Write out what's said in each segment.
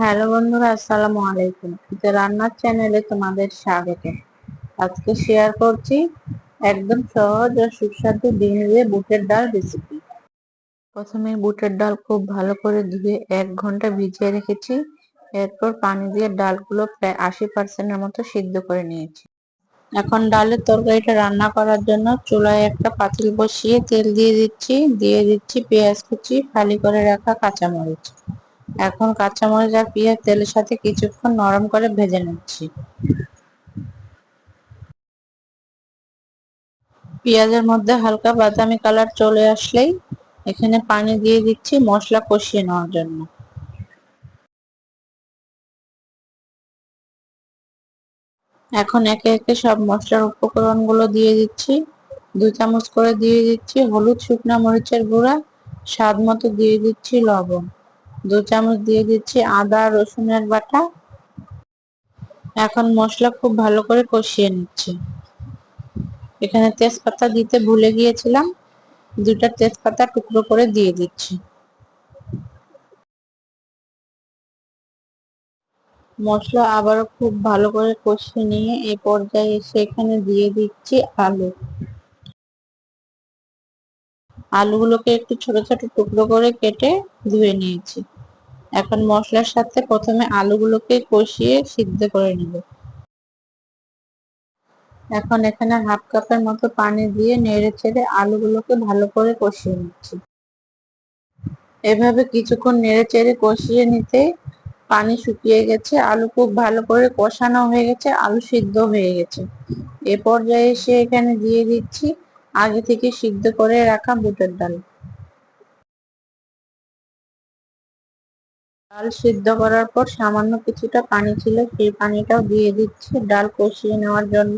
Hello বন্ধুরা, আসসালামু আলাইকুম। রান্নার চ্যানেলে তোমাদের স্বাগত। আজকে শেয়ার করছি একদম সহজ ও সুস্বাদু ডিম দিয়ে বুটের ডাল রেসিপি। প্রথমে বুটের ডাল খুব ভালো করে ধুয়ে 1 ঘন্টা ভিজিয়ে রেখেছি। এরপর পানি দিয়ে ডালগুলো প্রায় 80% মতো সিদ্ধ করে নিয়েছি। এখন ডালের তরকারিটা রান্না করার জন্য চুলায় একটা পাতিল বসিয়ে তেল দিয়ে দিচ্ছি পেঁয়াজ কুচি, ফালি করে রাখা কাঁচামরিচ। এখন কাঁচামরিচ আর পেঁয়াজ তেলের সাথে কিছুক্ষণ নরম করে ভেজে নিচ্ছি। পেঁয়াজের মধ্যে হালকা বাদামি কালার চলে আসলেই এখানে পানি দিয়ে দিচ্ছি মশলা কষিয়ে নেওয়ার জন্য। এখন একে একে সব মশলার উপকরণগুলো দিয়ে দিচ্ছি। 2 চামচ করে দিয়ে দিচ্ছি হলুদ, শুকনা মরিচের গুঁড়া, স্বাদ মতো দিয়ে দিচ্ছি লবণ, 2 চামচ দিয়ে দিচ্ছি আদা রসুনের বাটা। এখন মশলা খুব ভালো করে কষিয়ে নিচ্ছি। এখানে তেজপাতা দিতে ভুলে গিয়েছিলাম, 2টা তেজপাতা টুকরো করে দিয়ে দিচ্ছি। মশলা আবারও খুব ভালো করে কষিয়ে নিয়ে এই পর্যায়ে এসে এখানে দিয়ে দিচ্ছি আলু। আলুগুলোকে একটু ছোট ছোট টুকরো করে কেটে ধুয়ে নিয়েছি। এখন মশলার সাথে প্রথমে আলুগুলোকে কষিয়ে সিদ্ধ করে নিব। এখন এখানে হাফ কাপের মতো পানি দিয়ে নেড়ে চেড়ে আলুগুলোকে ভালো করে কষিয়ে নিচ্ছি। এভাবে কিছুক্ষণ নেড়ে চেড়ে কষিয়ে নিতে পানি শুকিয়ে গেছে, আলু খুব ভালো করে কষানো হয়ে গেছে, আলু সিদ্ধ হয়ে গেছে। এ পর্যায়ে এসে এখানে দিয়ে দিচ্ছি আগে থেকে সিদ্ধ করে রাখা বুটের ডাল। ডাল সিদ্ধ করার পর সামান্য কিছুটা পানি ছিল, সেই পানিটাও দিয়ে দিচ্ছি ডাল কষিয়ে নেওয়ার জন্য।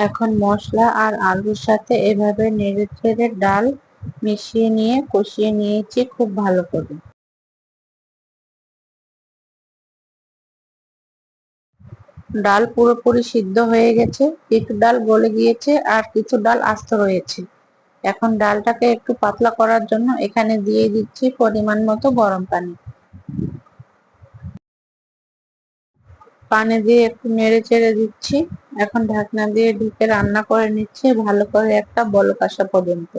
এখন মশলা আর আলুর সাথে এভাবে নেড়ে চেড়ে ডাল মিশিয়ে নিয়ে কষিয়ে নিয়েছি খুব ভালো করে। ডাল পুরোপুরি সিদ্ধ হয়ে গেছে, কিছু ডাল গলে গিয়েছে আর কিছু ডাল আস্ত রয়েছে। এখন ডালটাকে একটু পাতলা করার জন্য এখানে দিয়ে দিচ্ছি পরিমাণ মতো গরম পানি। পানি দিয়ে একটু নেড়ে চেড়ে দিচ্ছি। এখন ঢাকনা দিয়ে ঢেকে রান্না করে নিচ্ছি ভালো করে একটা বলক আসা পর্যন্ত।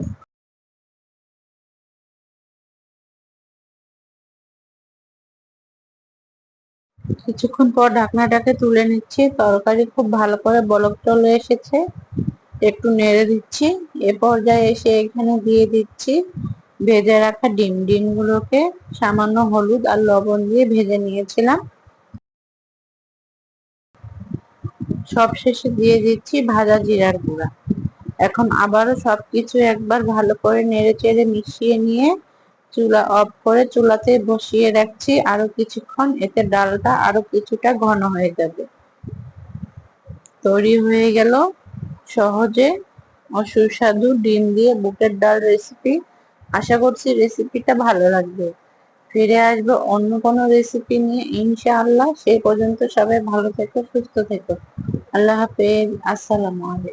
কিছুক্ষণ পর ঢাকনাটাকে তুলে নিচ্ছি, তরকারি খুব ভালো করে বলক চলে এসেছে। একটু নেড়ে দিচ্ছি। এ পর্যায়ে এসে এখানে দিয়ে দিচ্ছি ভেজে রাখা ডিমগুলোকে সামান্য হলুদ আর লবণ দিয়ে ভেজে নিয়েছিলাম। সবশেষে দিয়ে দিচ্ছি ভাজা জিরার গুঁড়া। এখন আবারও সবকিছু একবার ভালো করে নেড়ে চেড়ে মিশিয়ে নিয়ে চুলা অফ করে চুলাতে বসিয়ে রাখছি আরো কিছুক্ষণ, এতে ডালটা আরো কিছুটা ঘন হয়ে যাবে। তৈরি হয়ে গেল সহজে ও সুস্বাদু ডিম দিয়ে বুটের ডাল রেসিপি। আশা করছি রেসিপিটা ভালো লাগবে। ফিরে আসবো অন্য কোনো রেসিপি নিয়ে ইনশাআল্লাহ। সেই পর্যন্ত সবাই ভালো থেকো, সুস্থ থেকো। আল্লাহ হাফেজ। আসসালামু আলাইকুম।